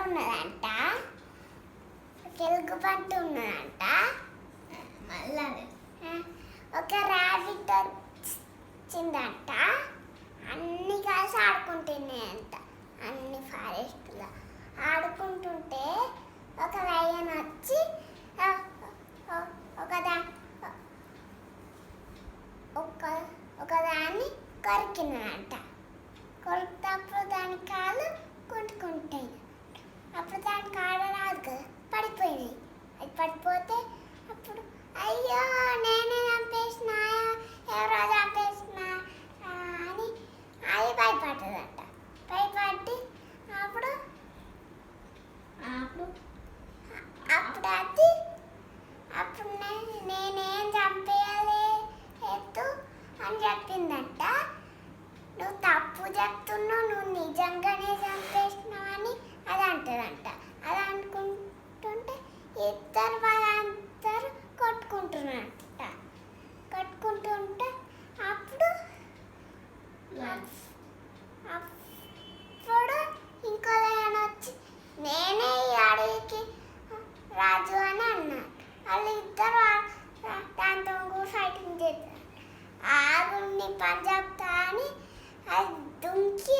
ఉన్నదంట, ఎలుగుబంటి ఉన్నదంట, మళ్ళా ఒక ర్యాబిట్ వచ్చిందంట. అన్ని కలిసి ఆడుకుంటున్నాయంట. అన్ని ఫారెస్ట్లో ఆడుకుంటుంటే ఒక లయన్ వచ్చి ఒకదాన్ని కొరికినాడంట. కొరికినప్పుడు దాని కాళ్ళు కుంటుకుంటాయి. అప్పుడు దాని కాళ్ళు రాదు కదా, పడిపోయినాయి. అది పడిపోతే అప్పుడు అయ్యో నేనే చంపేసినా, ఎవరో చంపేసినా అని అది భయపడుతుందంట. భయపడి అప్పుడు అది అప్పుడు నేనేం చంపేయాలి ఎత్తు అని చెప్పిందంట. నువ్వు తప్పు చెప్తున్నావు, నువ్వు నిజంగానే చంపేసినావు అని అది అంటదంట. అది అనుకుంటుంటే ఇద్దరు వాళ్ళందరూ కొట్టుకుంటున్నారంట. కొట్టుకుంటుంటే అప్పుడు ఇంకో లయన్ వచ్చి నేనే ఈ అడవికి రాజు అని అన్నాడు. వాళ్ళు ఇద్దరు దాంతో ఫైటింగ్ చేస్తారు. ఆగుండి పని చెప్తా అని అది దుంకి